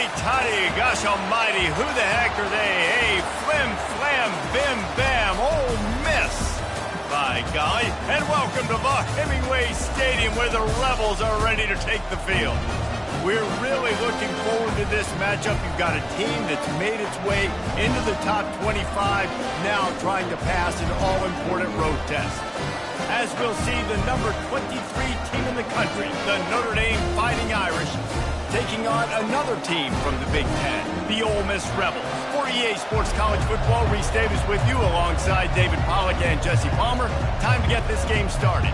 Howdy-toddy, gosh almighty, who the heck are they? Hey, flim, flam, bim, bam, Ole Miss. By golly, and welcome to the Hemingway Stadium where the Rebels are ready to take the field. We're really looking forward to this matchup. You've got a team that's made its way into the top 25, now trying to pass an all-important road test. As we'll see, the number 23 team in the country, the Notre Dame Fighting Irish, taking on another team from the Big Ten, the Ole Miss Rebels. For EA Sports College Football, Reese Davis with you alongside David Pollack and Jesse Palmer. Time to get this game started.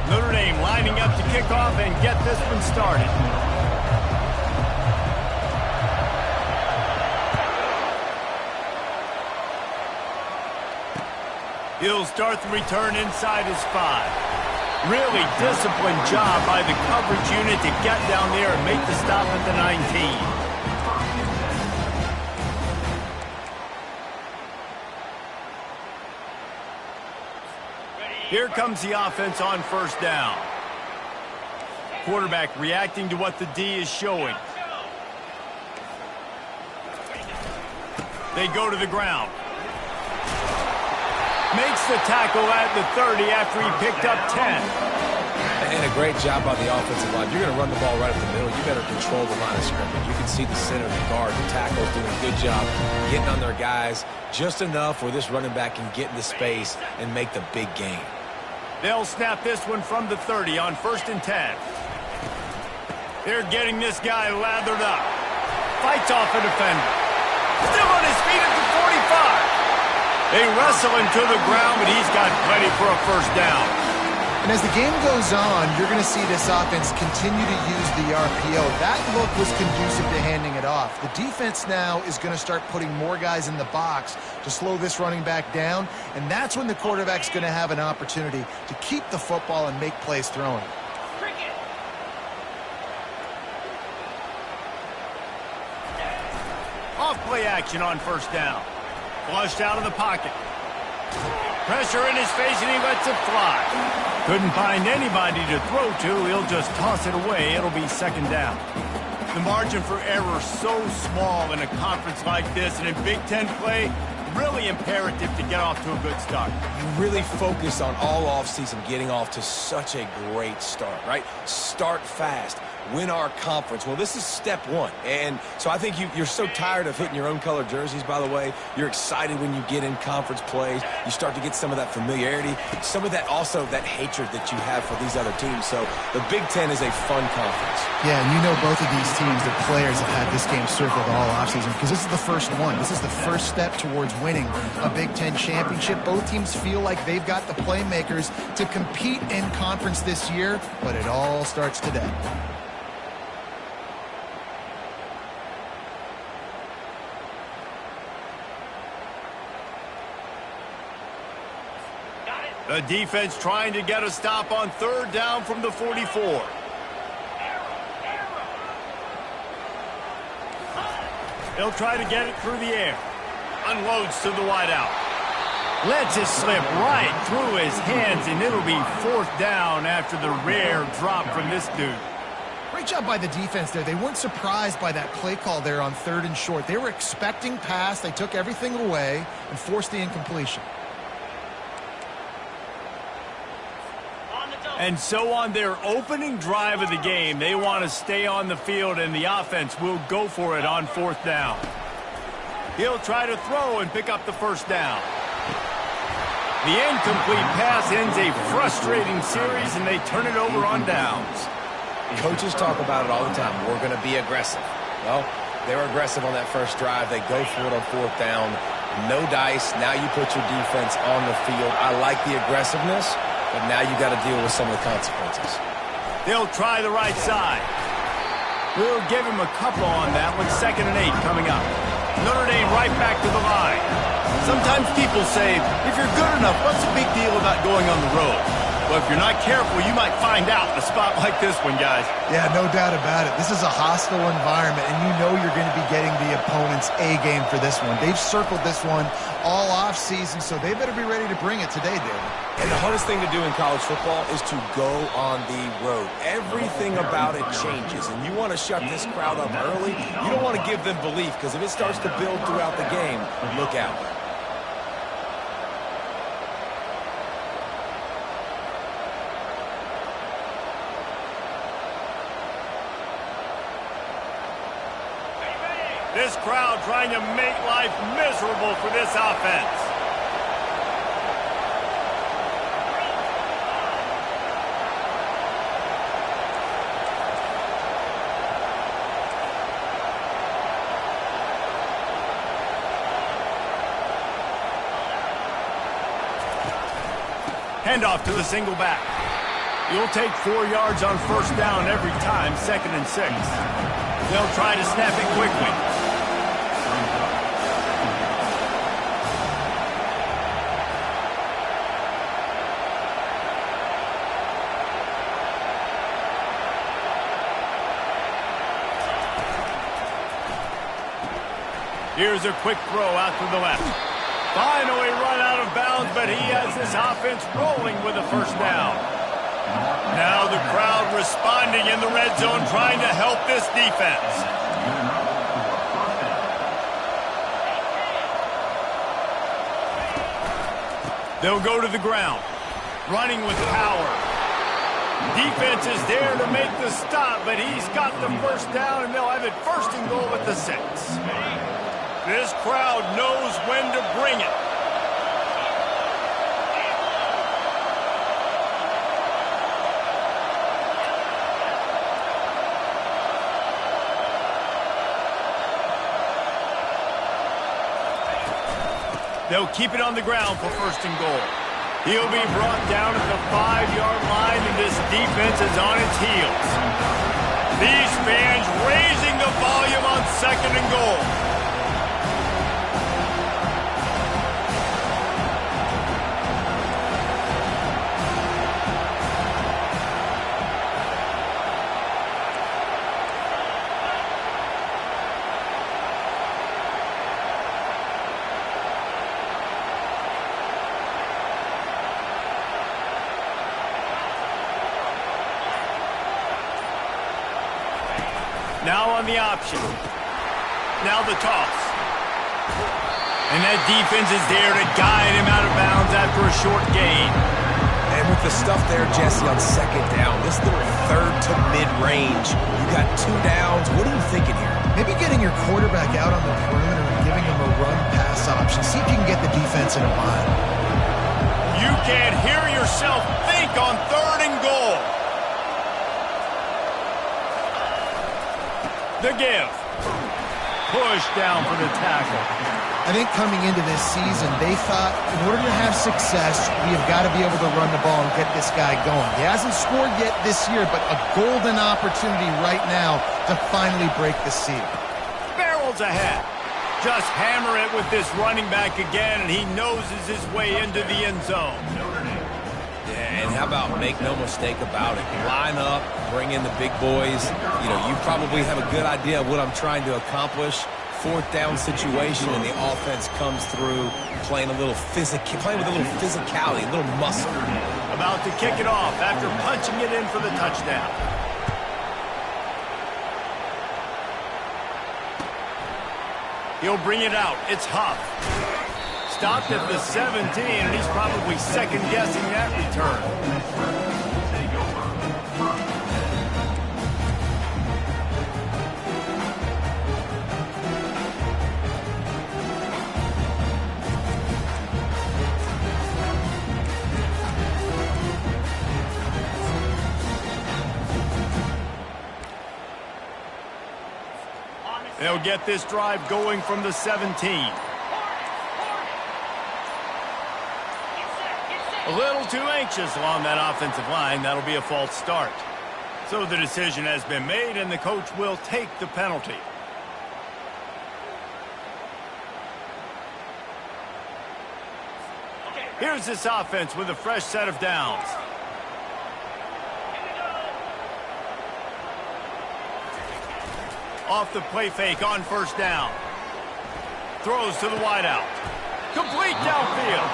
Notre Dame lining up to kick off and get this one started. He'll start the return inside his 5. Really disciplined job by the coverage unit to get down there and make the stop at the 19. Here comes the offense on first down. Quarterback reacting to what the D is showing. They go to the ground. Makes the tackle at the 30 after he picked up 10. And a great job by the offensive line. You're going to run the ball right up the middle. You better control the line of scrimmage. You can see the center, the guard, the tackles doing a good job getting on their guys just enough where this running back can get into space and make the big gain. They'll snap this one from the 30 on 1st and 10. They're getting this guy lathered up. Fights off a defender. Still on his feet at the 45. They wrestle him to the ground, but he's got plenty for a first down. And as the game goes on, you're going to see this offense continue to use the RPO. That look was conducive to handing it off. The defense now is going to start putting more guys in the box to slow this running back down, and that's when the quarterback's going to have an opportunity to keep the football and make plays throwing. Off play action on first down. Flushed out of the pocket. Pressure in his face, and he lets it fly. Couldn't find anybody to throw to. He'll just toss it away. It'll be second down. The margin for error so small in a conference like this, and in Big Ten play, really imperative to get off to a good start. You really focus on all offseason getting off to such a great start, right? Start fast. Win our conference. Well, this is step one. And so I think you're so tired of hitting your own color jerseys, by the way. You're excited when you get in conference plays. You start to get some of that familiarity, some of that also that hatred that you have for these other teams. So the Big Ten is a fun conference. Yeah, and you know both of these teams, the players have had this game circled all offseason because this is the first one. This is the first step towards winning a Big Ten championship. Both teams feel like they've got the playmakers to compete in conference this year, but it all starts today. The defense trying to get a stop on third down from the 44. They'll try to get it through the air. Unloads to the wideout. Lets it slip right through his hands, and it'll be fourth down after the rare drop from this dude. Great job by the defense there. They weren't surprised by that play call there on 3rd and short. They were expecting pass. They took everything away and forced the incompletion. And so on their opening drive of the game, they want to stay on the field, and the offense will go for it on 4th down. He'll try to throw and pick up the first down. The incomplete pass ends a frustrating series, and they turn it over on downs. Coaches talk about it all the time. We're going to be aggressive. Well, they were aggressive on that first drive. They go for it on 4th down. No dice. Now you put your defense on the field. I like the aggressiveness. But now you got to deal with some of the consequences. They'll try the right side. We'll give him a couple on that one. 2nd and 8 coming up. Notre Dame right back to the line. Sometimes people say, if you're good enough, what's the big deal about going on the road? Well, if you're not careful, you might find out in a spot like this one, guys. Yeah, no doubt about it. This is a hostile environment, and you know you're going to be getting the opponent's A game for this one. They've circled this one all offseason, so they better be ready to bring it today, David. And the hardest thing to do in college football is to go on the road. Everything about it changes, and you want to shut this crowd up early. You don't want to give them belief, because if it starts to build throughout the game, look out. This crowd trying to make life miserable for this offense. Handoff to the single back. You'll take 4 yards on first down every time, 2nd and 6. They'll try to snap it quickly. Here's a quick throw out to the left. Finally run out of bounds, but he has this offense rolling with a first down. Now the crowd responding in the red zone, trying to help this defense. They'll go to the ground, running with power. Defense is there to make the stop, but he's got the first down, and they'll have it 1st and goal at the 6. This crowd knows when to bring it. They'll keep it on the ground for 1st and goal. He'll be brought down at the 5-yard line, and this defense is on its heels. These fans raising the volume on 2nd and goal. Now on the option. Now the toss. And that defense is there to guide him out of bounds after a short gain. And with the stuff there, Jesse, on 2nd down, this little 3rd to mid-range, you got 2 downs. What are you thinking here? Maybe getting your quarterback out on the perimeter and giving him a run-pass option. See if you can get the defense in a bind. You can't hear yourself think on 3rd and goal. The give. Push down for the tackle. I think coming into this season, they thought in order to have success, we have got to be able to run the ball and get this guy going. He hasn't scored yet this year, but a golden opportunity right now to finally break the seal. Barrels ahead. Just hammer it with this running back again, and he noses his way into the end zone. And how about make no mistake about it? Line up, bring in the big boys. You know, you probably have a good idea of what I'm trying to accomplish. 4th down situation, and the offense comes through playing with a little physicality, a little muscle. About to kick it off after punching it in for the touchdown. He'll bring it out. It's Huff. Stopped at the 17, and he's probably second-guessing that return. They'll get this drive going from the 17. A little too anxious along that offensive line. That'll be a false start. So the decision has been made, and the coach will take the penalty. Here's this offense with a fresh set of downs. Off the play fake on first down. Throws to the wideout. Complete downfield.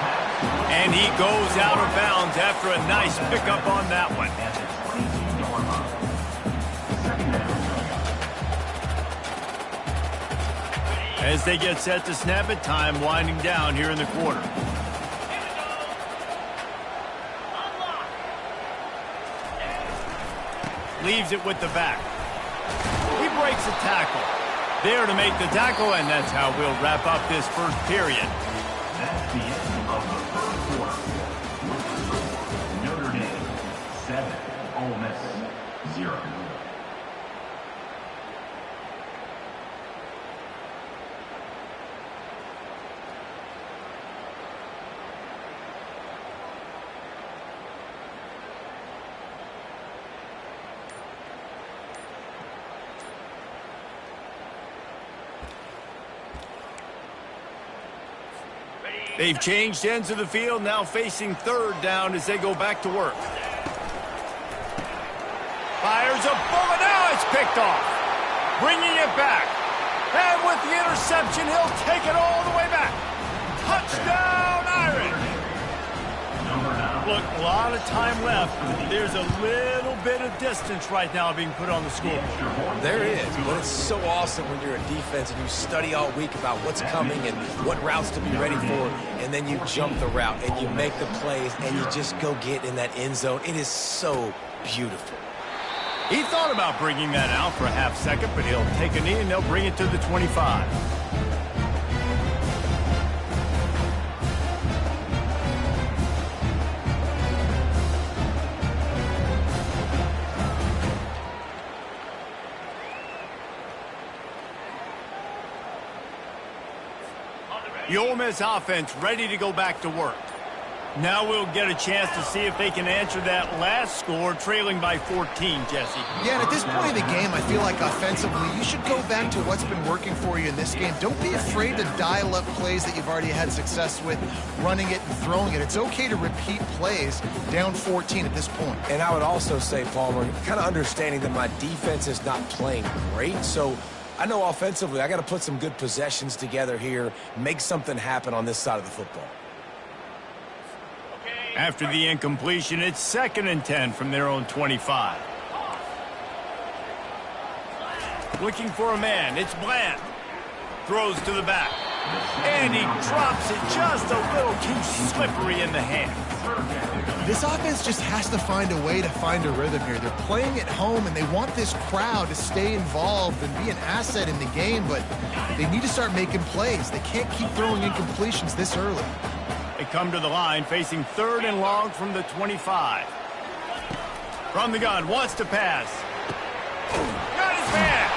And he goes out of bounds after a nice pickup on that one. As they get set to snap it, time winding down here in the quarter. Leaves it with the back. He breaks a tackle. There to make the tackle, and that's how we'll wrap up this first period. That's the end of the first quarter. Notre Dame 7, Ole Miss 0. They've changed ends of the field, now facing third down as they go back to work. Fires a bullet, now it's picked off. Bringing it back. And with the interception, he'll take it all the way back. Touchdown, Irish! Look, a lot of time left. There's a little bit of distance right now being put on the scoreboard. There is, but it's so awesome when you're a defense and you study all week about what's coming and what routes to be ready for, and then you jump the route and you make the plays and you just go get in that end zone. It is so beautiful. He thought about bringing that out for a half second, but he'll take a knee and they'll bring it to the 25. The Ole Miss offense ready to go back to work. Now we'll get a chance to see if they can answer that last score, trailing by 14, Jesse. Yeah, and at this point in the game, I feel like offensively, you should go back to what's been working for you in this game. Don't be afraid to dial up plays that you've already had success with, running it and throwing it. It's okay to repeat plays down 14 at this point. And I would also say, Palmer, kind of understanding that my defense is not playing great, so I know offensively I got to put some good possessions together here, make something happen on this side of the football. After the incompletion, it's 2nd and 10 from their own 25. Looking for a man, it's Bland. Throws to the back. And he drops it just a little too slippery in the hand. This offense just has to find a way to find a rhythm here. They're playing at home, and they want this crowd to stay involved and be an asset in the game, but they need to start making plays. They can't keep throwing incompletions this early. They come to the line, facing 3rd and long from the 25. From the gun, wants to pass. Got his man.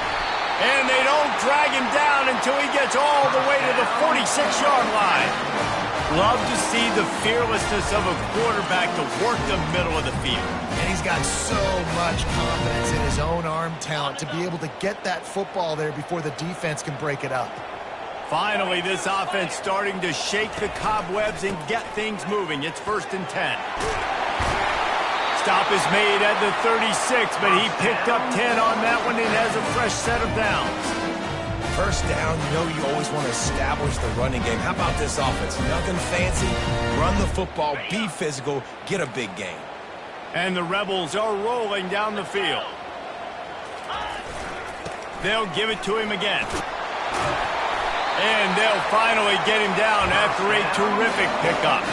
And they don't drag him down until he gets all the way to the 46-yard line. Love to see the fearlessness of a quarterback to work the middle of the field. And he's got so much confidence in his own arm talent to be able to get that football there before the defense can break it up. Finally, this offense starting to shake the cobwebs and get things moving. It's 1st and 10. Stop is made at the 36, but he picked up 10 on that one and has a fresh set of downs. First down, you know you always want to establish the running game. How about this offense? Nothing fancy. Run the football, be physical, get a big gain. And the Rebels are rolling down the field. They'll give it to him again. And they'll finally get him down after a terrific pickup.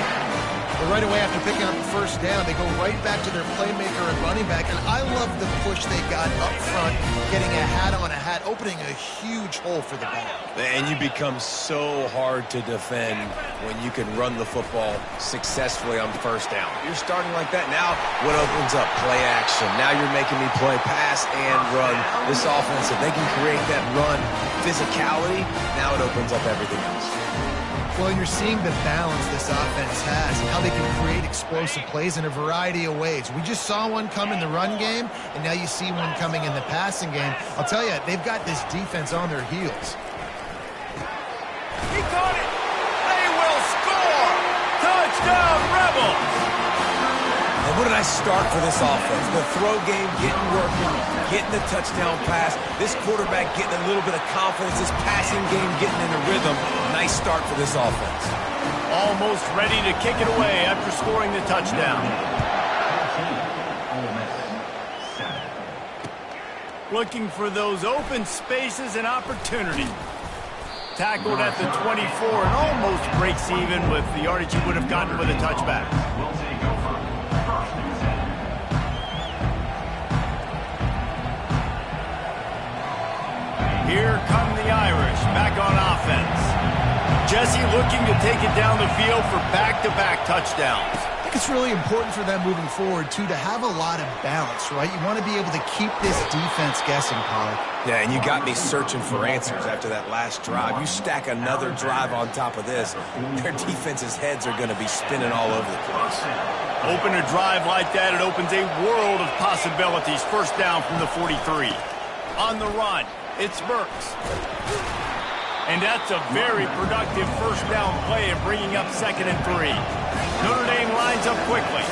But right away after picking up the first down, they go right back to their playmaker and running back. And I love the push they got up front, getting a hat on a hat, opening a huge hole for the back. And you become so hard to defend when you can run the football successfully on first down. You're starting like that. Now what opens up? Play action. Now you're making me play pass and run. This offense, if they can create that run physicality, now it opens up everything else. Well, you're seeing the balance this offense has and how they can create explosive plays in a variety of ways. We just saw one come in the run game, and now you see one coming in the passing game. I'll tell you, they've got this defense on their heels. He caught it. They will score. Touchdown, Rebels. And what did I Nice start for this offense. The throw game getting working, getting the touchdown pass. This quarterback getting a little bit of confidence. This passing game getting in a rhythm. Nice start for this offense. Almost ready to kick it away after scoring the touchdown. Looking for those open spaces and opportunity. Tackled at the 24 and almost breaks even with the yardage he would have gotten with a touchback. Here come the Irish back on offense. Jesse looking to take it down the field for back-to-back touchdowns. I think it's really important for them moving forward, too, to have a lot of balance, right? You want to be able to keep this defense guessing, Pollard. Yeah, and you got me searching for answers after that last drive. You stack another drive on top of this, their defense's heads are going to be spinning all over the place. Open a drive like that, it opens a world of possibilities. First down from the 43. On the run, it's Burks. And that's a very productive first down play of bringing up 2nd and 3. Notre Dame lines up quickly.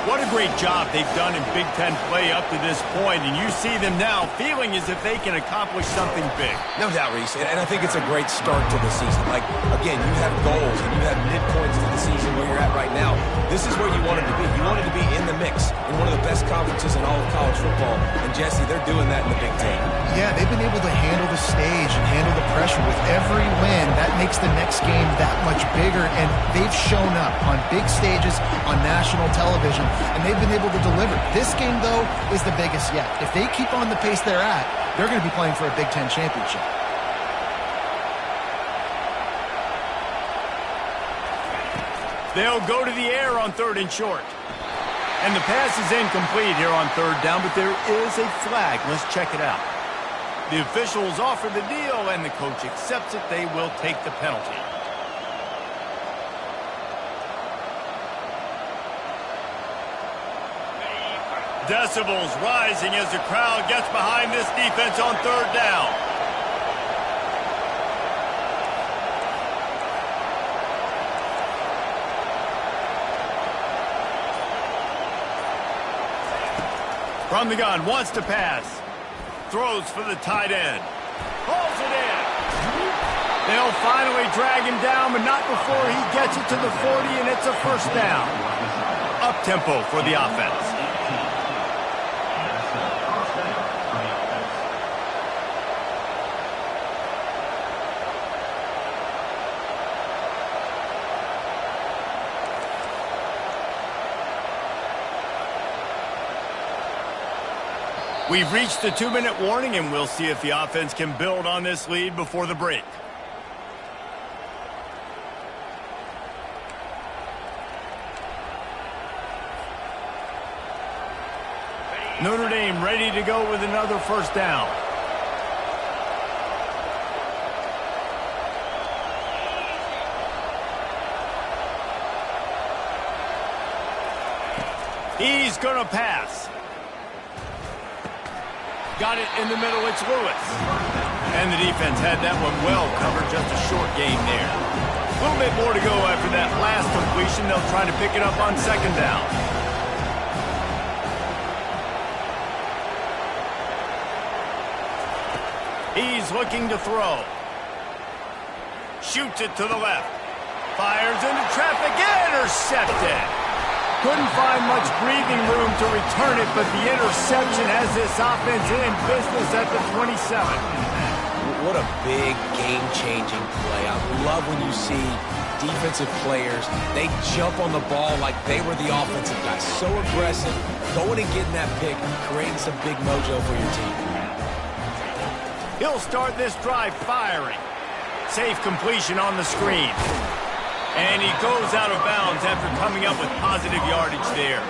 What a great job they've done in Big Ten play up to this point, and you see them now feeling as if they can accomplish something big. No doubt, Reese, and I think it's a great start to the season. Like, again, you have goals and you have midpoints to the season where you're at right now. This is where you wanted to be. You wanted to be in the mix in one of the best conferences in all of college football, and Jesse, they're doing that in the Big Ten. Yeah, they've been able to handle the stage and handle the pressure with every win. That makes the next game that much bigger, and they've shown up on big stages on national television, and they've been able to deliver. This game, though, is the biggest yet. If they keep on the pace they're at, they're going to be playing for a Big Ten championship. They'll go to the air on 3rd and short. And the pass is incomplete here on 3rd down, but there is a flag. Let's check it out. The officials offer the deal, and the coach accepts it. They will take the penalty. Decibels rising as the crowd gets behind this defense on 3rd down. From the gun, wants to pass. Throws for the tight end. Pulls it in. They'll finally drag him down, but not before he gets it to the 40, and it's a first down. Up-tempo for the offense. We've reached the 2-minute warning, and we'll see if the offense can build on this lead before the break. Notre Dame ready to go with another first down. He's going to pass. Got it in the middle, it's Lewis. And the defense had that one well covered, just a short game there. A little bit more to go after that last completion. They'll try to pick it up on 2nd down. He's looking to throw. Shoots it to the left. Fires into traffic, intercepted. Couldn't find much breathing room to return it, but the interception has this offense in business at the 27. What a big game-changing play. I love when you see defensive players, they jump on the ball like they were the offensive guys. So aggressive, going and getting that pick, creating some big mojo for your team. He'll start this drive firing. Safe completion on the screen. And he goes out of bounds after coming up with positive yardage there.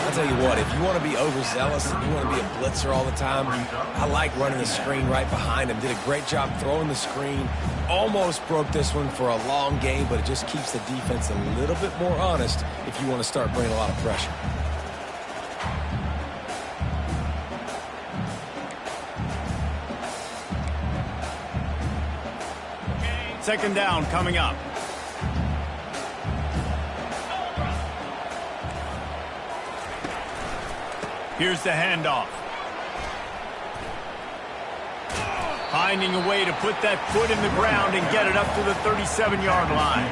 I'll tell you what, if you want to be overzealous and you want to be a blitzer all the time, I like running the screen right behind him. Did a great job throwing the screen. Almost broke this one for a long game, but it just keeps the defense a little bit more honest if you want to start bringing a lot of pressure. Second down coming up. Here's the handoff. Finding a way to put that foot in the ground and get it up to the 37-yard line.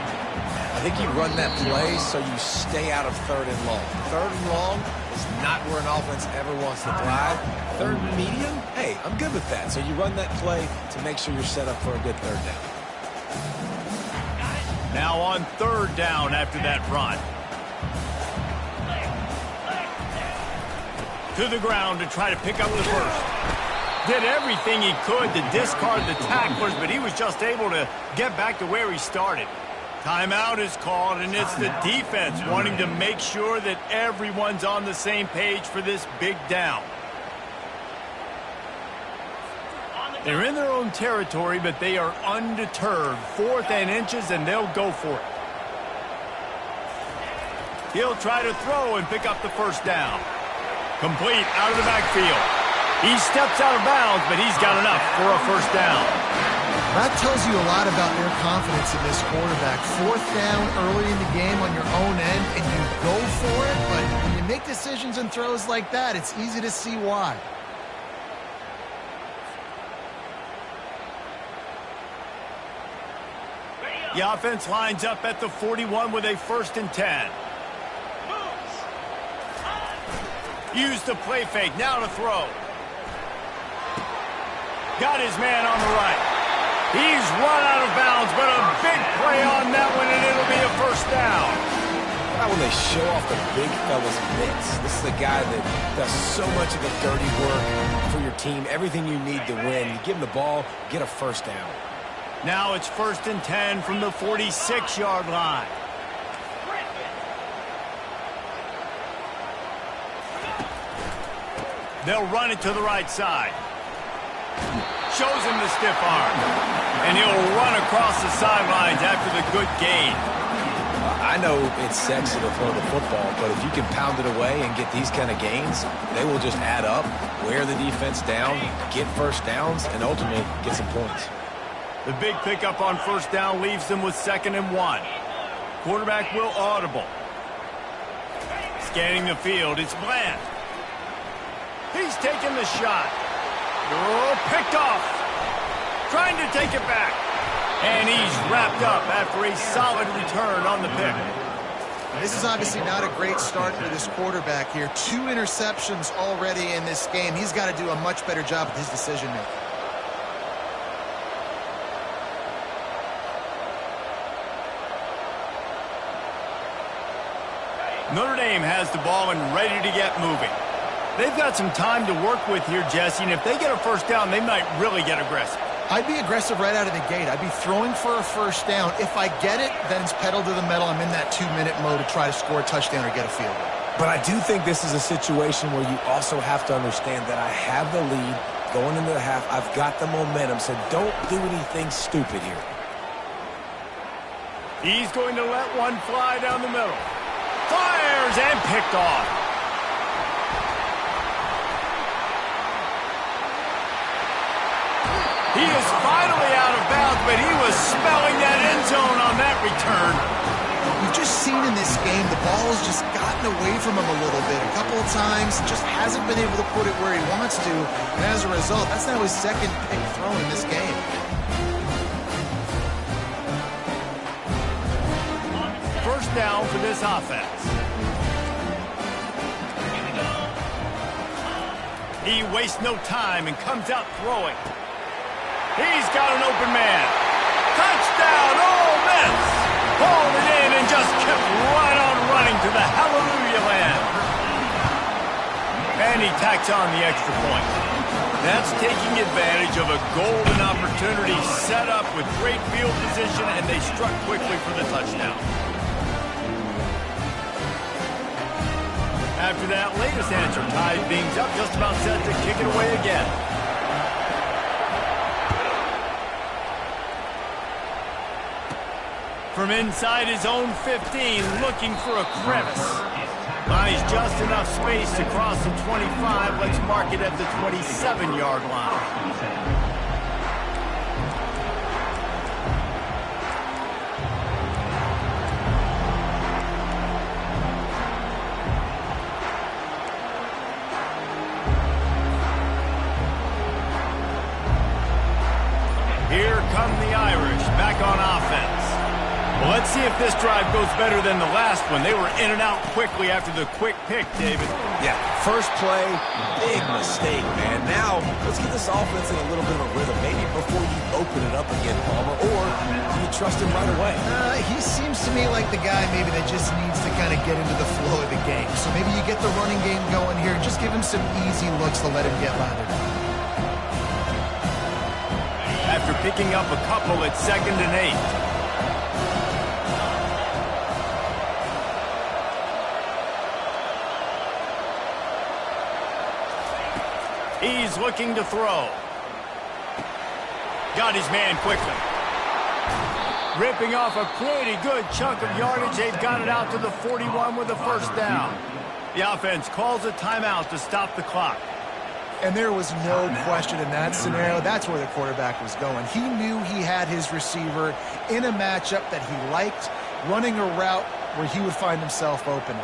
I think you run that play so you stay out of 3rd and long. 3rd and long is not where an offense ever wants to drive. 3rd and medium, hey, I'm good with that. So you run that play to make sure you're set up for a good 3rd down. Now on 3rd down after that run. To the ground to try to pick up the first. Did everything he could to discard the tacklers, but he was just able to get back to where he started. Timeout is called, and it's the defense wanting to make sure that everyone's on the same page for this big down. They're in their own territory, but they are undeterred. 4th and inches, and they'll go for it. He'll try to throw and pick up the first down. Complete out of the backfield. He steps out of bounds, but he's got enough for a first down. That tells you a lot about their confidence in this quarterback. 4th down early in the game on your own end, and you go for it, but when you make decisions and throws like that, it's easy to see why. The offense lines up at the 41 with a 1st and 10. Use the play fake, now to throw. Got his man on the right. He's run out of bounds, but a big play on that one, and it'll be a first down. How when they show off the big fella's mitts. This is a guy that does so much of the dirty work for your team, everything you need to win. You give him the ball, get a first down. Now it's 1st and 10 from the 46-yard line. They'll run it to the right side. Shows him the stiff arm. And he'll run across the sidelines after the good gain. I know it's sexy to throw the football, but if you can pound it away and get these kind of gains, they will just add up, wear the defense down, get first downs, and ultimately get some points. The big pickup on first down leaves them with 2nd and 1. Quarterback will audible. Scanning the field, it's Bland. He's taking the shot. Oh, picked off. Trying to take it back. And he's wrapped up after a solid return on the pick. This is obviously not a great start for this quarterback here. 2 interceptions already in this game. He's got to do a much better job with his decision-making. Notre Dame has the ball and ready to get moving. They've got some time to work with here, Jesse, and if they get a first down, they might really get aggressive. I'd be aggressive right out of the gate. I'd be throwing for a first down. If I get it, then it's pedal to the metal. I'm in that 2-minute mode to try to score a touchdown or get a field goal. But I do think this is a situation where you also have to understand that I have the lead going into the half. I've got the momentum, so don't do anything stupid here. He's going to let one fly down the middle. Fires and picked off. He is finally out of bounds, but he was smelling that end zone on that return. We've just seen in this game the ball's just gotten away from him a little bit. A couple of times, just hasn't been able to put it where he wants to. And as a result, that's now his 2nd pick thrown in this game. First down for this offense. He wastes no time and comes out throwing. He's got an open man. Touchdown, Ole Miss! Pulled it in and just kept right on running to the hallelujah land. And he tacks on the extra point. That's taking advantage of a golden opportunity set up with great field position, and they struck quickly for the touchdown. After that latest answer tied things up, just about set to kick it away again. From inside his own 15, looking for a crevice. Buys just enough space to cross the 25. Let's mark it at the 27-yard line. see if this drive goes better than the last one. They were in and out quickly after the quick pick, David. Yeah, first play, big mistake, man. Now, let's get this offense in a little bit of a rhythm. Maybe before you open it up again, Palmer, or do you trust him right away? He seems to me like the guy maybe that just needs to kind of get into the flow of the game. So maybe you get the running game going here and just give him some easy looks to let him get lathered up. After picking up a couple at 2nd and 8. He's looking to throw. Got his man quickly. Ripping off a pretty good chunk of yardage. They've got it out to the 41 with a first down. The offense calls a timeout to stop the clock. And there was no question in that scenario. That's where the quarterback was going. He knew he had his receiver in a matchup that he liked, running a route where he would find himself open.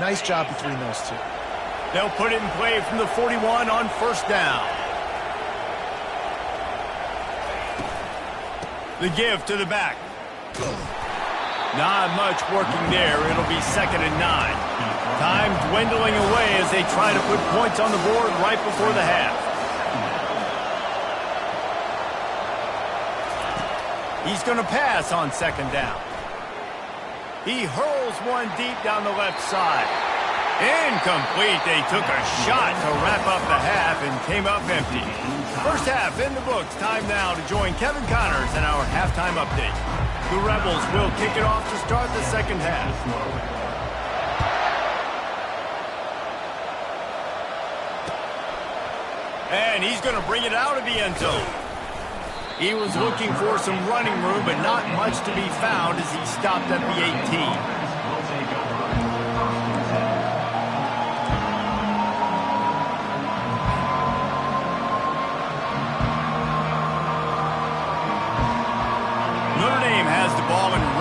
Nice job between those two. They'll put it in play from the 41 on first down. The give to the back. Not much working there. It'll be 2nd and 9. Time dwindling away as they try to put points on the board right before the half. He's going to pass on 2nd down. He hurls one deep down the left side. Incomplete. They took a shot to wrap up the half and came up empty. First half in the books. Time now to join Kevin Connors in our halftime update. The Rebels will kick it off to start the second half. And he's going to bring it out of the end zone. He was looking for some running room, but not much to be found as he stopped at the 18.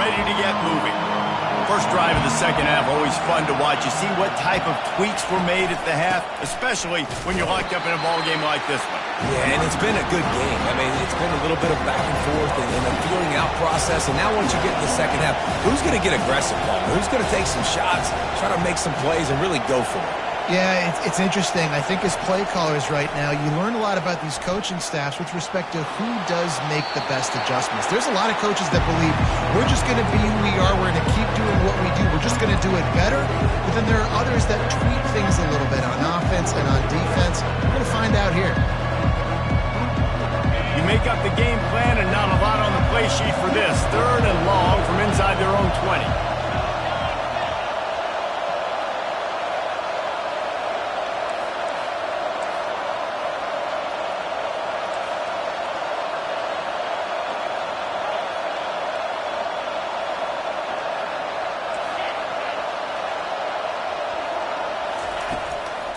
Ready to get moving. First drive of the second half, always fun to watch. You see what type of tweaks were made at the half, especially when you're locked up in a ball game like this one. Yeah, and it's been a good game. I mean, it's been a little bit of back and forth and a feeling out process. And now once you get to the second half, who's going to get aggressive, Paul? Who's going to take some shots, try to make some plays, and really go for it? Yeah, it's interesting. I think as play callers right now, you learn a lot about these coaching staffs with respect to who does make the best adjustments. There's a lot of coaches that believe we're just going to be who we are. We're going to keep doing what we do. We're just going to do it better. But then there are others that tweak things a little bit on offense and on defense. We're going to find out here. You make up the game plan and not a lot on the play sheet for this. 3rd and long from inside their own 20.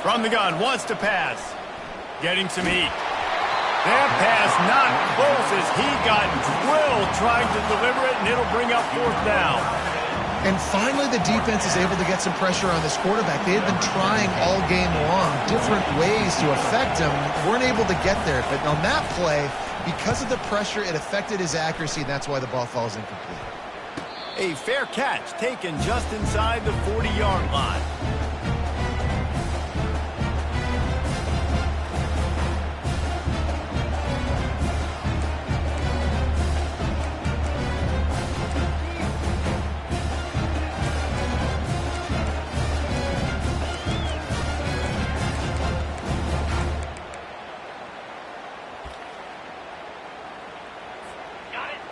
From the gun, wants to pass. Getting some heat. That pass not close as he got drilled trying to deliver it, and it'll bring up 4th down. And finally, the defense is able to get some pressure on this quarterback. They had been trying all game long different ways to affect him. Weren't able to get there. But on that play, because of the pressure, it affected his accuracy, and that's why the ball falls incomplete. A fair catch taken just inside the 40-yard line.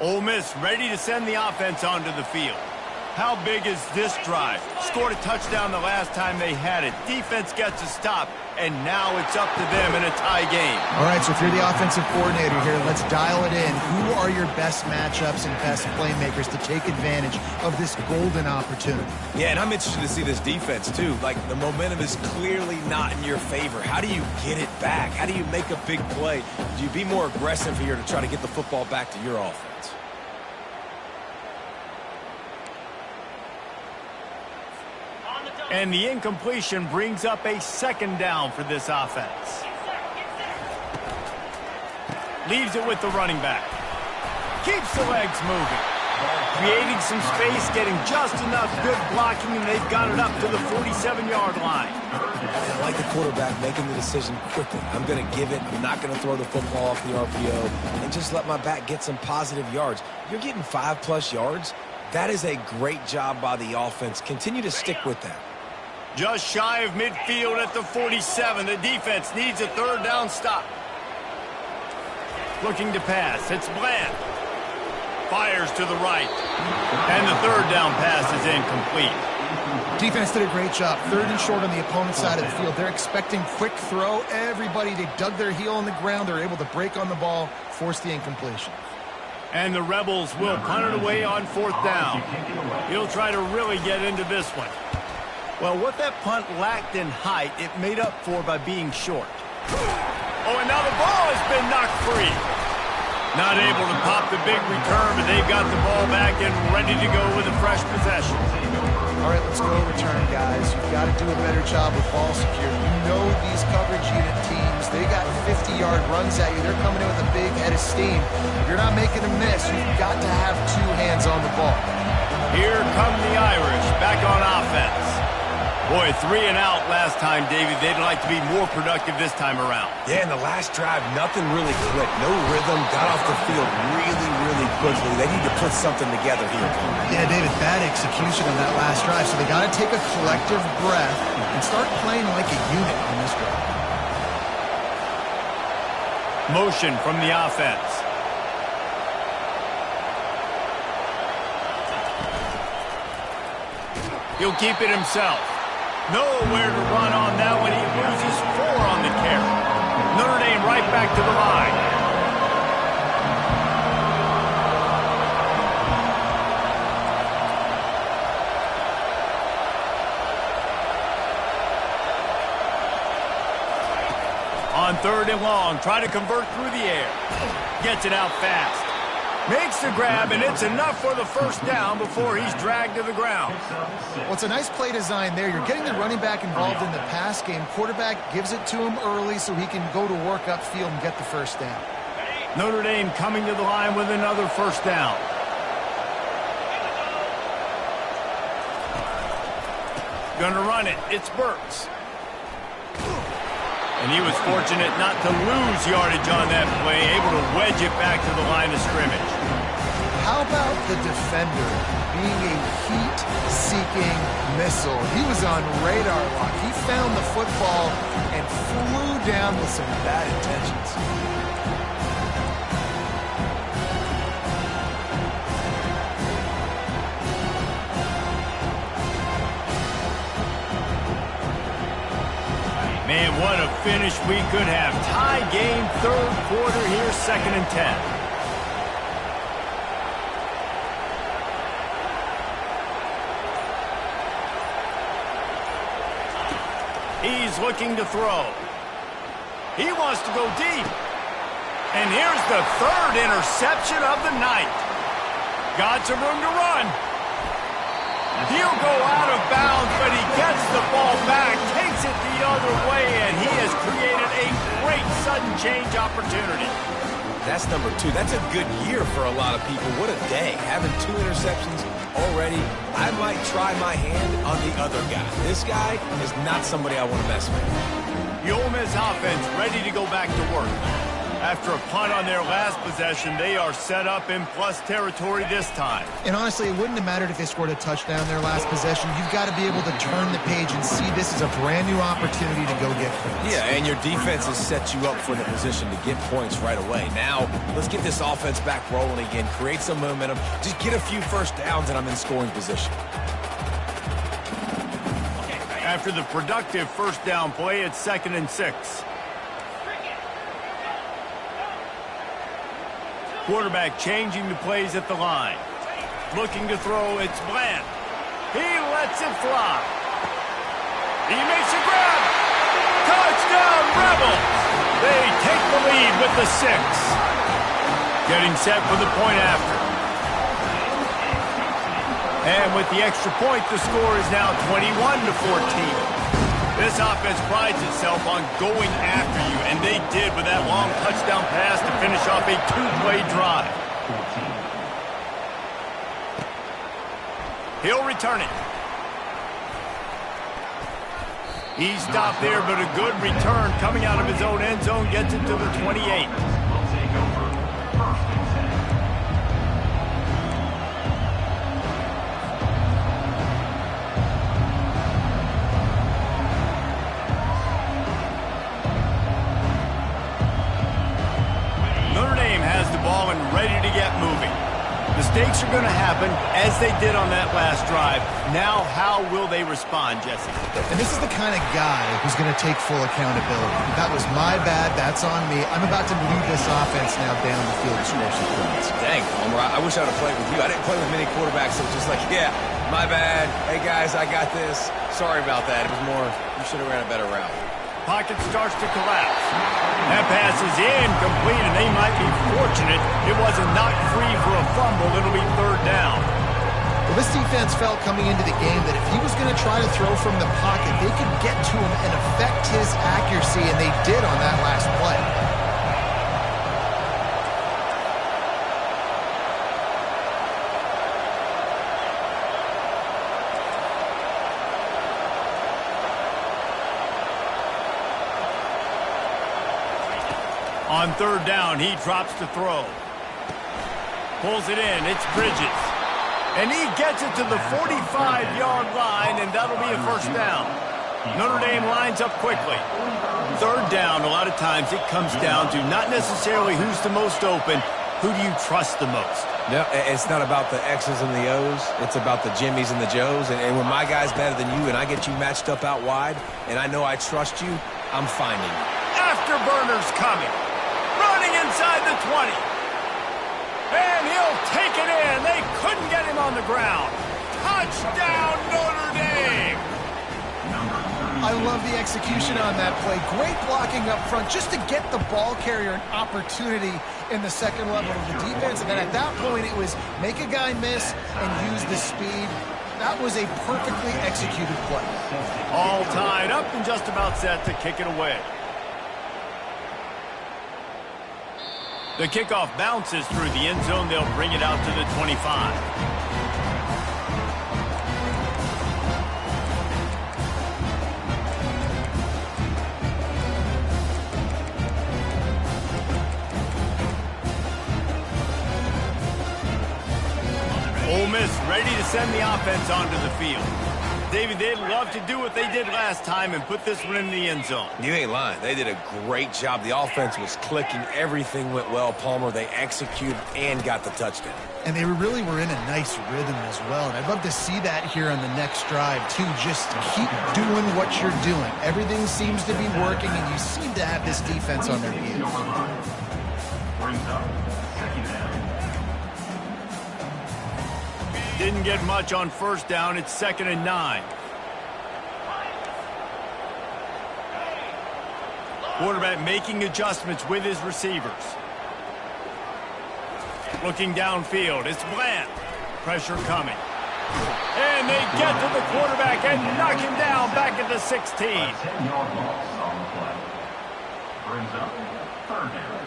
Ole Miss ready to send the offense onto the field. How big is this drive? Scored a touchdown the last time they had it. Defense gets a stop, and now it's up to them in a tie game. All right, so if you're the offensive coordinator here, let's dial it in. Who are your best matchups and best playmakers to take advantage of this golden opportunity? Yeah, and I'm interested to see this defense, too. Like, the momentum is clearly not in your favor. How do you get it back? How do you make a big play? Do you be more aggressive here to try to get the football back to your offense? And the incompletion brings up a 2nd down for this offense. Leaves it with the running back. Keeps the legs moving. Creating some space, getting just enough good blocking, and they've got it up to the 47-yard line. I like the quarterback making the decision quickly. I'm going to give it. I'm not going to throw the football off the RPO and just let my back get some positive yards. You're getting 5+ yards. That is a great job by the offense. Continue to stick with that. Just shy of midfield at the 47. The defense needs a third down stop. Looking to pass. It's Bland. Fires to the right. And the third down pass is incomplete. Defense did a great job. 3rd and short on the opponent's side of the field. They're expecting quick throw. Everybody, they dug their heel on the ground. They're able to break on the ball, force the incompletion. And the Rebels will punt it away on 4th down. He'll try to really get into this one. Well, what that punt lacked in height, it made up for by being short. Oh, and now the ball has been knocked free. Not able to pop the big return, but they've got the ball back and ready to go with a fresh possession. All right, let's go return, guys. You've got to do a better job with ball security. You know these coverage unit teams, they got 50-yard runs at you. They're coming in with a big head of steam. If you're not making them miss, you've got to have 2 hands on the ball. Here come the Irish, back on offense. Boy, 3 and out last time, David. They'd like to be more productive this time around. Yeah, in the last drive, nothing really clicked. No rhythm, got off the field really quickly. They need to put something together here. Yeah, David, bad execution on that last drive, so they got to take a collective breath and start playing like a unit on this drive. Motion from the offense. He'll keep it himself. Nowhere to run on that one. He loses 4 on the carry. Notre Dame right back to the line. On 3rd and long, try to convert through the air. Gets it out fast. Makes the grab, and it's enough for the first down before he's dragged to the ground. Well, it's a nice play design there. You're getting the running back involved in the pass game. Quarterback gives it to him early so he can go to work upfield and get the first down. Notre Dame coming to the line with another first down. Gonna run it. It's Burks. And he was fortunate not to lose yardage on that play, able to wedge it back to the line of scrimmage. How about the defender being a heat-seeking missile? He was on radar lock. He found the football and flew down with some bad intentions. Man, what a finish we could have. Tie game, 3rd quarter here, 2nd and 10. He's looking to throw. He wants to go deep. And here's the 3rd interception of the night. Got some room to run. He'll go out of bounds, but he gets the ball back, takes it the other way, and he has created a great sudden change opportunity. That's number 2. That's a good year for a lot of people. What a day. Having 2 interceptions already. I might try my hand on the other guy. This guy is not somebody I want to mess with. The Ole Miss offense ready to go back to work. After a punt on their last possession, they are set up in plus territory this time. And honestly, it wouldn't have mattered if they scored a touchdown their last possession. You've got to be able to turn the page and see this as a brand new opportunity to go get points. Yeah, and your defense has set you up for the position to get points right away. Now, let's get this offense back rolling again, create some momentum, just get a few first downs, and I'm in scoring position. After the productive first down play, it's 2nd and 6. Quarterback changing the plays at the line. Looking to throw, it's Bland. He lets it fly. He makes a grab. Touchdown, Rebels! They take the lead with the 6. Getting set for the point after. And with the extra point, the score is now 21-14. This offense prides itself on going after you, and they did with that long touchdown pass to finish off a 2-play drive. He'll return it. He stopped there, but a good return coming out of his own end zone gets it to the 28. Notre Dame has the ball and ready to get moving. Mistakes are going to happen, as they did on that last drive. Now, how will they respond, Jesse? And this is the kind of guy who's going to take full accountability. That was my bad. That's on me. I'm about to lead this offense now down the field to score some points. Dang, Homer, I wish I'd have played with you. I didn't play with many quarterbacks that was just like, yeah, my bad. Hey, guys, I got this. Sorry about that. It was more, you should have ran a better route. Pocket starts to collapse. That pass is incomplete, and they might be fortunate it wasn't knocked free for a fumble. It'll be third down. Well, this defense felt coming into the game that if he was going to try to throw from the pocket, they could get to him and affect his accuracy, and they did on that last play. On third down, he drops to throw. Pulls it in. It's Bridges. And he gets it to the 45-yard line, and that'll be a first down. Notre Dame lines up quickly. Third down, a lot of times it comes down to not necessarily who's the most open, who do you trust the most? No, it's not about the X's and the O's. It's about the Jimmies and the Joes. And when my guy's better than you and I get you matched up out wide, and I know I trust you, I'm finding you. Afterburner's coming. Running inside the 20. And he'll take it in. They couldn't get him on the ground. Touchdown, Notre Dame. I love the execution on that play. Great blocking up front just to get the ball carrier an opportunity in the second level of the defense. And then at that point, it was make a guy miss and use the speed. That was a perfectly executed play. All tied up and just about set to kick it away. The kickoff bounces through the end zone. They'll bring it out to the 25. Ole Miss ready to send the offense onto the field. David, they'd love to do what they did last time and put this one in the end zone. You ain't lying. They did a great job. The offense was clicking. Everything went well, Palmer. They executed and got the touchdown. And they really were in a nice rhythm as well. And I'd love to see that here on the next drive, too. Just keep doing what you're doing. Everything seems to be working, and you seem to have this defense on their heels. Brings up second down. Didn't get much on first down. It's 2nd and 9. Quarterback making adjustments with his receivers. Looking downfield. It's Bland. Pressure coming. And they get to the quarterback and knock him down back at the 16. 10-yard loss on the play. Brings up third down.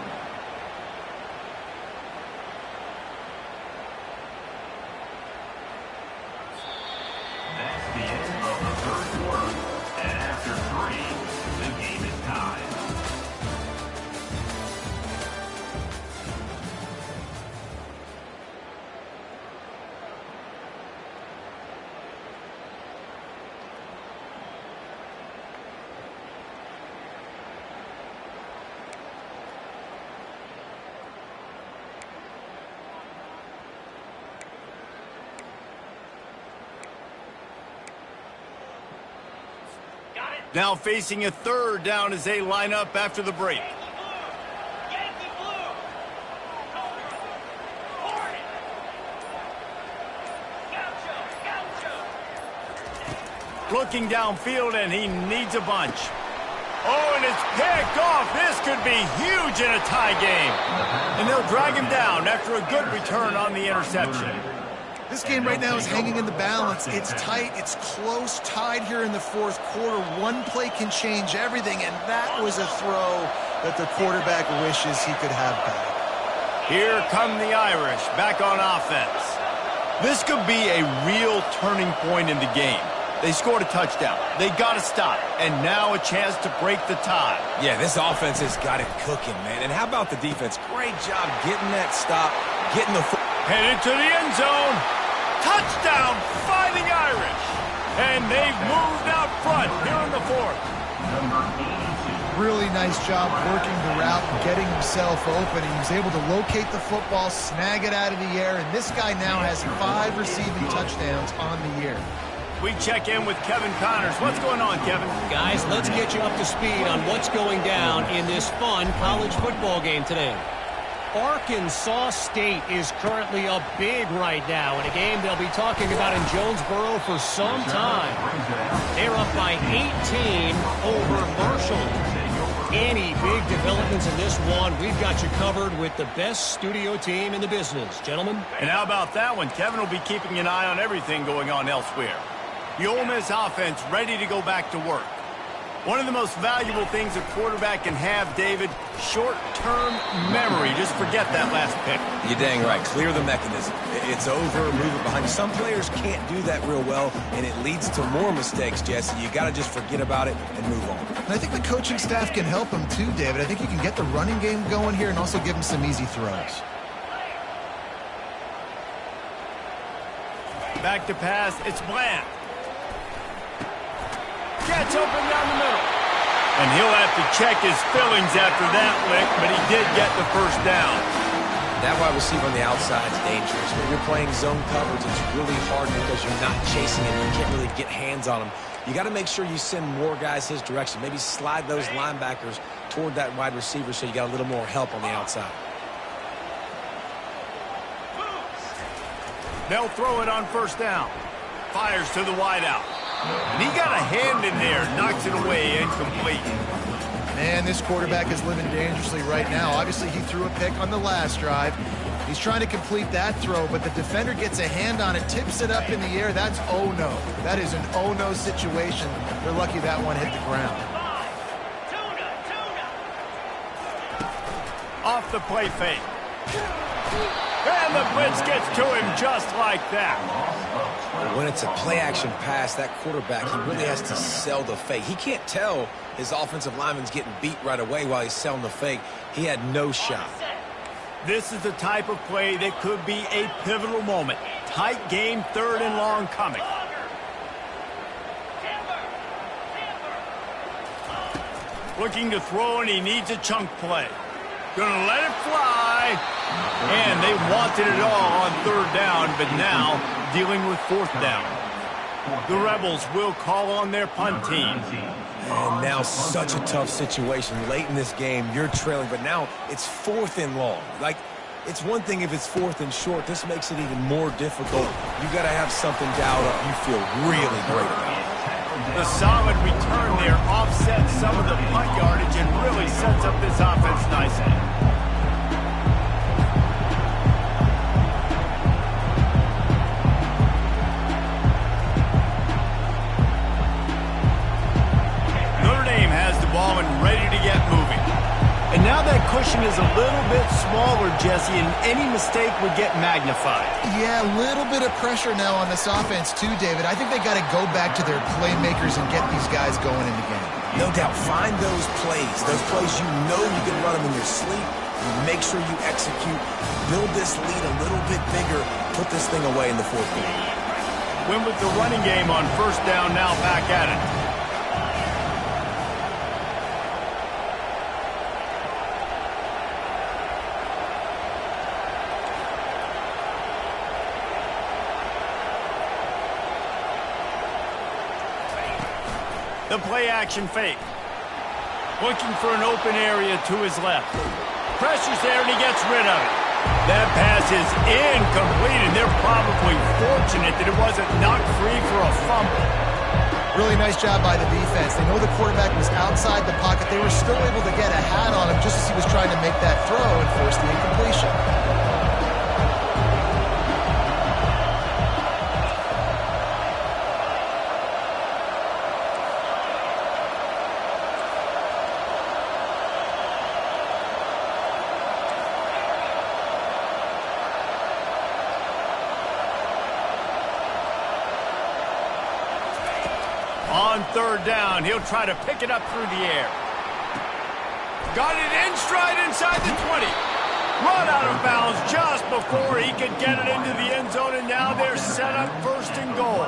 That's the end of the third quarter. And after 3, the game is tied. Now facing a third down as they line up after the break. Looking downfield, and he needs a bunch. Oh, and it's picked off. This could be huge in a tie game. And they'll drag him down after a good return on the interception. This game right now is hanging in the balance. It's tight. It's close. Tied here in the fourth quarter. One play can change everything, and that was a throw that the quarterback wishes he could have back. Here come the Irish back on offense. This could be a real turning point in the game. They scored a touchdown. They got to stop. And now a chance to break the tie. Yeah, this offense has got it cooking, man. And how about the defense? Great job getting that stop, getting the foot. Headed to the end zone. Touchdown, Fighting Irish. And they've moved out front here in the fourth. Really nice job working the route and getting himself open. He was able to locate the football, snag it out of the air, and this guy now has 5 receiving touchdowns on the year. We check in with Kevin Connors. What's going on, Kevin? Guys, let's get you up to speed on what's going down in this fun college football game today. Arkansas State is currently up big right now in a game they'll be talking about in Jonesboro for some time. They're up by 18 over Marshall. Any big developments in this one, we've got you covered with the best studio team in the business. Gentlemen? And how about that one? Kevin will be keeping an eye on everything going on elsewhere. The Ole Miss offense ready to go back to work. One of the most valuable things a quarterback can have, David, short-term memory. Just forget that last pick. You're dang right. Clear the mechanism. It's over, move it behind you. Some players can't do that real well, and it leads to more mistakes, Jesse. You got to just forget about it and move on. And I think the coaching staff can help him too, David. I think you can get the running game going here and also give him some easy throws. Back to pass. It's Bland. Gets open down the middle. And he'll have to check his fillings after that lick, but he did get the first down. That wide receiver on the outside is dangerous. When you're playing zone coverage, it's really hard because you're not chasing him. You can't really get hands on him. You got to make sure you send more guys his direction. Maybe slide those linebackers toward that wide receiver so you got a little more help on the outside. They'll throw it on first down. Fires to the wideout. And he got a hand in there, knocks it away, incomplete. Man, this quarterback is living dangerously right now. Obviously, he threw a pick on the last drive. He's trying to complete that throw, but the defender gets a hand on it, tips it up in the air. That's oh-no. That is an oh-no situation. They're lucky that one hit the ground. Off the play fake. And the blitz gets to him just like that. When it's a play-action pass, that quarterback, he really has to sell the fake. He can't tell his offensive lineman's getting beat right away while he's selling the fake. He had no shot. This is the type of play that could be a pivotal moment. Tight game, 3rd and long coming. Looking to throw, and he needs a chunk play. Gonna let it fly. And they wanted it all on 3rd down, but now dealing with 4th down. The Rebels will call on their punt team. And now such a tough situation. Late in this game, you're trailing, but now it's 4th and long. Like, it's one thing if it's 4th and short. This makes it even more difficult. You got to have something dialed up you feel really great about. The solid return there offsets some of the punt yardage and really sets up this offense nicely. Notre Dame has the ball and ready to get moving. And now that cushion is a little bit smaller, Jesse, and any mistake would get magnified. Yeah, a little bit of pressure now on this offense too, David. I think they got to go back to their playmakers and get these guys going in the game. No doubt, find those plays you know you can run them in your sleep. Make sure you execute. Build this lead a little bit bigger. Put this thing away in the 4th quarter. Win with the running game on 1st down, now back at it. The play-action fake. Looking for an open area to his left. Pressure's there, and he gets rid of it. That pass is incomplete, and they're probably fortunate that it wasn't knocked free for a fumble. Really nice job by the defense. They know the quarterback was outside the pocket. They were still able to get a hat on him just as he was trying to make that throw and force the incompletion. On third down, he'll try to pick it up through the air. Got it in stride inside the 20. Run out of bounds just before he could get it into the end zone, and now they're set up first and goal.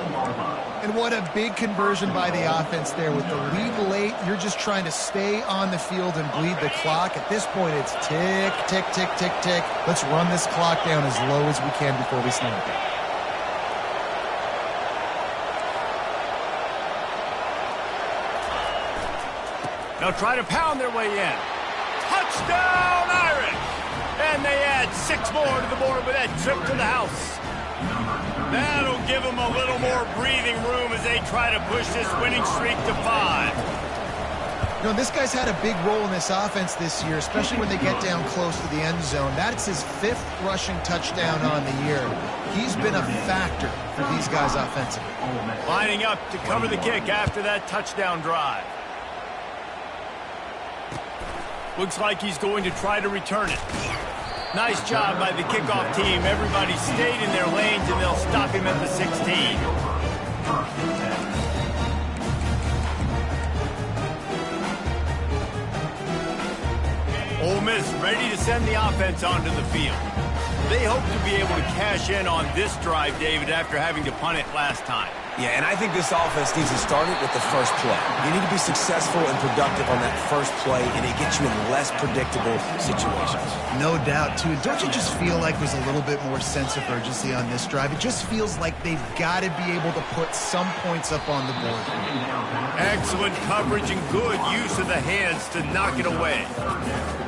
And what a big conversion by the offense there. With the lead late, you're just trying to stay on the field and bleed the clock. At this point, it's tick, tick, tick, tick, tick. Let's run this clock down as low as we can before we snap it. Now try to pound their way in. Touchdown, Irish! And they add 6 more to the board with that trip to the house. That'll give them a little more breathing room as they try to push this winning streak to 5. You know, this guy's had a big role in this offense this year, especially when they get down close to the end zone. That's his 5th rushing touchdown on the year. He's been a factor for these guys offensively. Lining up to cover the kick after that touchdown drive. Looks like he's going to try to return it. Nice job by the kickoff team. Everybody stayed in their lanes, and they'll stop him at the 16. Ole Miss ready to send the offense onto the field. They hope to be able to cash in on this drive, David, after having to punt it last time. Yeah, and I think this offense needs to start it with the first play. You need to be successful and productive on that first play, and it gets you in less predictable situations. No doubt, too. Don't you just feel like there's a little bit more sense of urgency on this drive? It just feels like they've got to be able to put some points up on the board. Excellent coverage and good use of the hands to knock it away.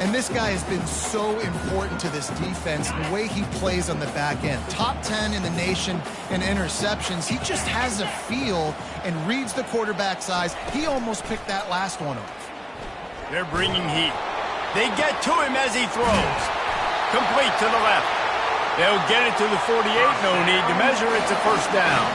And this guy has been so important to this defense, the way he plays on the back end. Top 10 in the nation in interceptions. He just has a feel and reads the quarterback's eyes. He almost picked that last one off. They're bringing heat. They get to him as he throws. Complete to the left. They'll get it to the 48. No need to measure. It's a first down.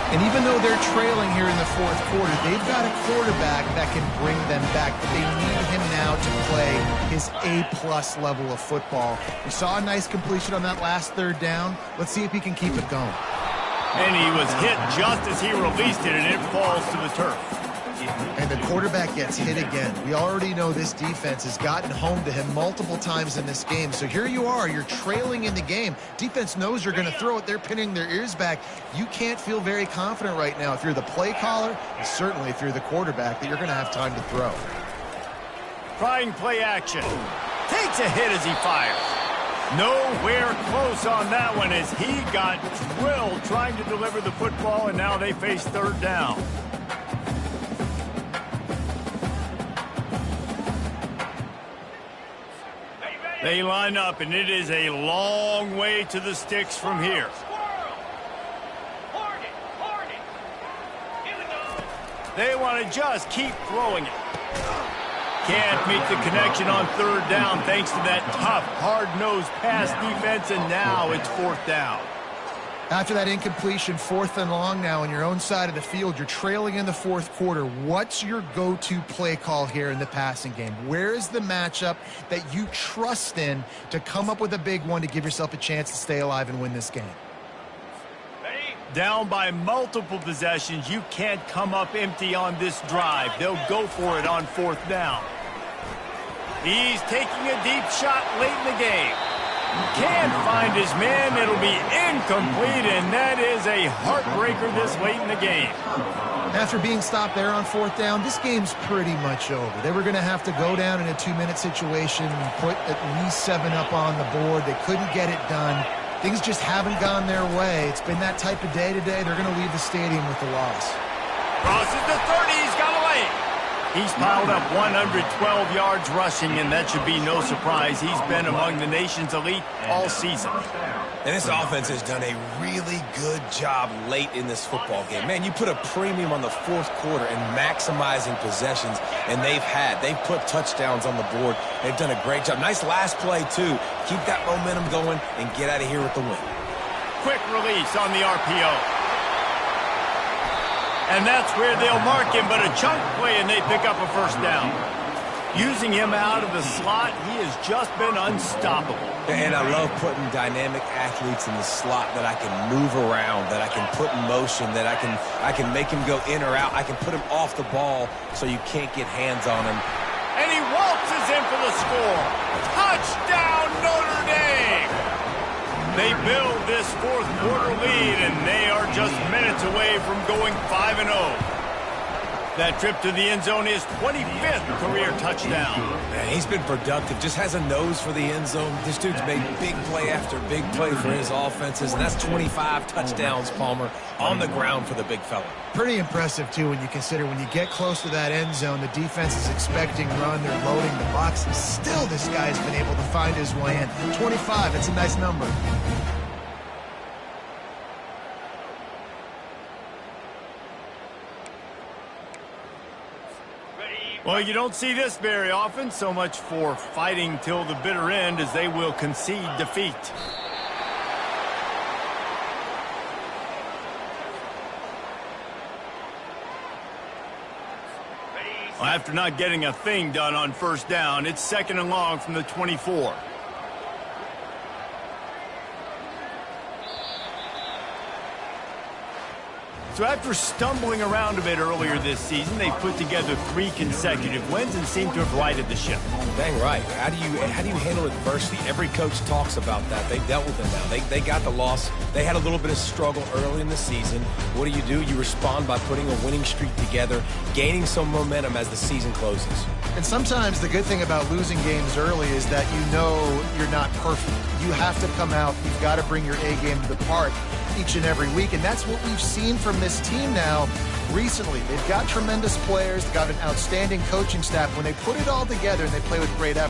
And even though they're trailing here in the fourth quarter, they've got a quarterback that can bring them back. But they need him now to play his A-plus level of football. We saw a nice completion on that last third down. Let's see if he can keep it going. And he was hit just as he released it, and it falls to the turf. And the quarterback gets hit again. We already know this defense has gotten home to him multiple times in this game. So here you are, you're trailing in the game. Defense knows you're going to throw it. They're pinning their ears back. You can't feel very confident right now if you're the play caller, and certainly if you're the quarterback, that you're going to have time to throw. Trying play action. Takes a hit as he fires. Nowhere close on that one as he got drilled trying to deliver the football, and now they face third down. They line up, and it is a long way to the sticks from here. They want to just keep throwing it. Can't make the connection on third down thanks to that tough, hard-nosed pass defense, and now it's fourth down. After that incompletion, 4th and long now on your own side of the field, you're trailing in the fourth quarter. What's your go-to play call here in the passing game? Where is the matchup that you trust in to come up with a big one to give yourself a chance to stay alive and win this game? Down by multiple possessions, you can't come up empty on this drive. They'll go for it on fourth down. He's taking a deep shot late in the game. Can't find his man. It'll be incomplete, and that is a heartbreaker this late in the game. After being stopped there on fourth down, this game's pretty much over. They were going to have to go down in a 2-minute situation and put at least 7 up on the board. They couldn't get it done. Things just haven't gone their way. It's been that type of day today. They're going to leave the stadium with the loss. Crosses the 30. He's got away. He's piled up 112 yards rushing, and that should be no surprise. He's been among the nation's elite all season. And this offense has done a really good job late in this football game. Man, you put a premium on the fourth quarter and maximizing possessions, and they've put touchdowns on the board. They've done a great job. Nice last play, too. Keep that momentum going and get out of here with the win. Quick release on the RPO. And that's where they'll mark him, but a chunk play, and they pick up a first down. Using him out of the slot, he has just been unstoppable. And I love putting dynamic athletes in the slot that I can move around, that I can put in motion, that I can make him go in or out. I can put him off the ball so you can't get hands on him. And he waltzes in for the score. Touchdown, Notre Dame! They build this fourth quarter lead, and they are just minutes away from going 5-0. That trip to the end zone is 25th career touchdown. Man, he's been productive, just has a nose for the end zone. This dude's made big play after big play for his offenses, and that's 25 touchdowns, Palmer, on the ground for the big fella. Pretty impressive, too, when you consider when you get close to that end zone, the defense is expecting run, they're loading the box, and still this guy's been able to find his way in. 25, it's a nice number. Well, you don't see this very often. So much for fighting till the bitter end, as they will concede defeat. Well, after not getting a thing done on first down, it's 2nd and long from the 24. So after stumbling around a bit earlier this season, they put together 3 consecutive wins and seem to have righted the ship. Dang right. How do you handle adversity? Every coach talks about that. They dealt with it now. They got the loss. They had a little bit of struggle early in the season. What do? You respond by putting a winning streak together, gaining some momentum as the season closes. And sometimes the good thing about losing games early is that you know you're not perfect. You have to come out. You've got to bring your A game to the park each and every week, and that's what we've seen from this team now recently. They've got tremendous players, they've got an outstanding coaching staff. When they put it all together and they play with great effort,